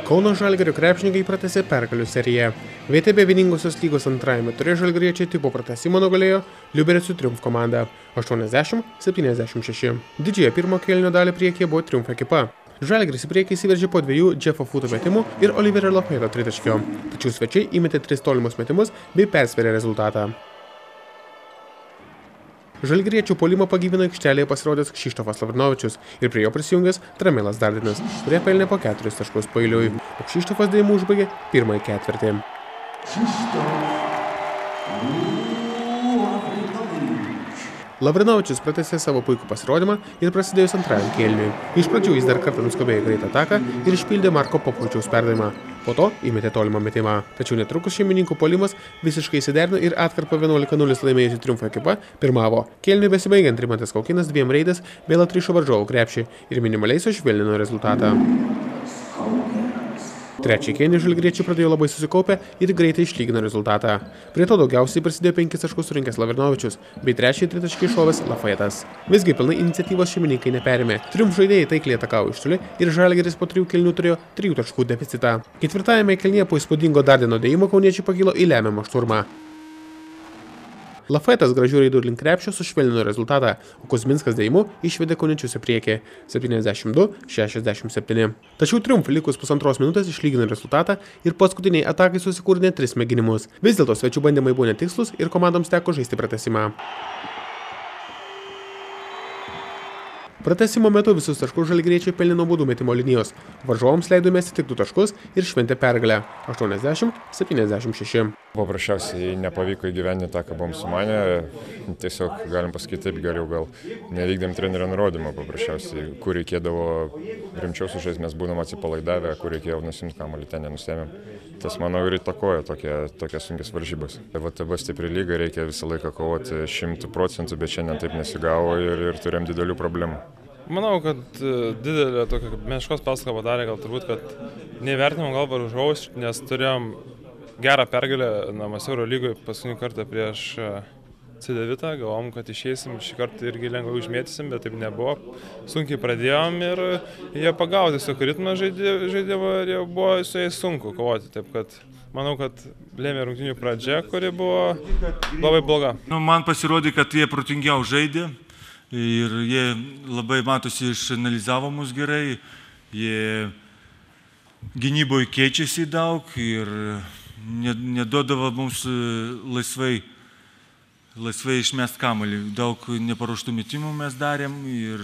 Kauno Žalgirio krepšininkai pratęsė pergalių seriją. VTB vieningosios lygos antrajame ture žalgiriečiai tik po pratęsimo nugalėjo Liuberecų Triumf komandą 80-76. Didžiąją pirmo kėlinio dalį priekyje buvo Triumf ekipa. Žalgiris į priekį įsiveržė po 2 Jeffo Futo metimų ir Oliverio Lafayette tritaškio. Tačiau svečiai įmetė 3 tolimus metimus bei persvėrė rezultatą. Žalgiriečių puolimą pagyvino aikštelėje pasirodęs Kšištofas Lavrinovičius ir prie jo prisijungęs Tramilas Dardinas, kurie pelnė po 4 taškus paeiliui, o Kšištofas dėjimu užbaigė pirmąjį ketvirtį. Lavrinovičius pratęsė savo puikų pasirodymą ir prasidėjus antrajam kėliniui. Iš pradžių jis dar kartą nuskubėjo greitą ataką ir išpildė Marko Popovičiaus perdavimą. Po to įmetė tolimą metimą. Tačiau netrukus šeimininkų puolimas visiškai įsiderino ir atkarpą 11-0 laimėjusi Triumfo ekipa pirmavo. Kėliniui besibaigiant Rimantas Kaukinas 2 reidais vėl atrišo varžovų krepšį ir minimaliai sušvelnino rezultatą. Trečią kėlinį žalgiriečiai pradėjo labai susikaupę ir greitai išlygino rezultatą. Prie to daugiausiai prisidėjo 5 taškus surinkęs Lavrinovičius, bei trečiąjį tritaškį iššovęs Lafayettas. Visgi pilnai iniciatyvos šeimininkai neperėmė. Triumf žaidėjai taikliai atakavo iš toli ir Žalgiris po 3 kėlinių turėjo 3 taškų deficitą. Ketvirtajame kėlinyje po įspūdingo Dardino dėjimo kauniečiai pakilo į lemiamą šturmą. Lafayettas gražių reidų link krepšio sušvelnino rezultatą, o Kuzminskas dėjimu išvedė kauniečius į priekį 72-67. Tačiau Triumf likus pusantros minutės išlygino rezultatą ir paskutiniai atakai susikūrė 3 mėginimus. Vis dėlto svečių bandymai buvo netikslūs ir komandoms teko žaisti pratęsimą. Pratęsimo metu visus taškus žalgiriečiai pelnė nuo baudų metimo linijos. Varžovams leido mesti tik 2 taškus ir šventė pergalę 80-76. Paprasčiausiai nepavyko įgyvendinti tą, ką buvom sumanę. Tiesiog, galim pasakyti taip, geriau gal nevykdėm trenerio nurodymą. Paprasčiausiai, kur reikėdavo rimčiau sužaisti, mes būdom atsipalaidavę, kur reikėjo nusimti kamuolį, ten nenusėmėm. Tas, manau, ir įtakoja tokias sunkias varžybas. VTB stipri lyga, reikia visą laiką kovoti 100%, bet šiandien taip nesigavo ir turėjom didelių problemų. Manau, kad didelė tokia meškos paską padarė, gal turbūt, kad neįvertinom gal varžovus, nes turėjom gerą pergalę namuose Eurolygoje paskutinį kartą prieš C9, galvom, kad išeisim, šį kartą irgi lengvai užmėtysim, bet taip nebuvo. Sunkiai pradėjom ir jie pagavo tiesiog ritmą žaidimo ir jau buvo su jais sunku kovoti, taip kad manau, kad lėmė rungtynių pradžia, kuri buvo labai bloga. Man pasirodė, kad jie protingiau žaidė ir jie labai matosi išanalizavo mus gerai, jie gynyboje keičiasi daug ir neduodavo mums laisvai išmest kamuolį. Daug neparuoštų metimų mes darėm ir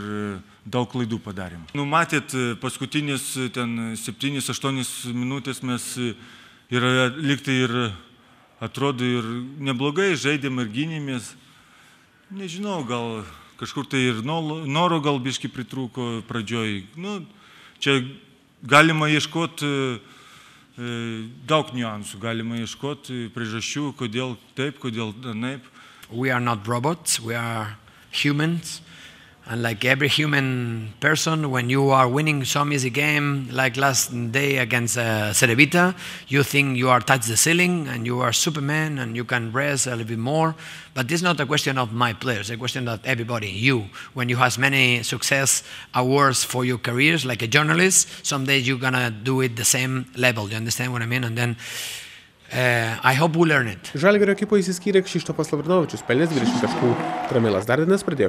daug klaidų padarėm. Matėt, paskutinis 7-8 minutės mes lygtai ir atrodo ir neblogai žaidėm ir gynėmės. Nežinau, gal kažkur tai ir noro gal biškį pritrūko pradžioj. Čia galima ieškoti daug niuansų, galima ieškoti priežasčių, kodėl taip, kodėl naip. We are not robots, we are humans. And like every human person, when you are winning some easy game, like last day against Cedevita, you think you are touch the ceiling and you are Superman and you can rest a little bit more. But this is not a question of my players, it's a question of everybody, you. When you have many success awards for your careers, like a journalist, someday you're gonna do it the same level, you understand what I mean? And then I hope we learn it. Žalgirio ekipoje išsiskyrė Kšištofas Lavrinovičius, pelnęs 20 taškų. Tramilas Dardinas pradėjo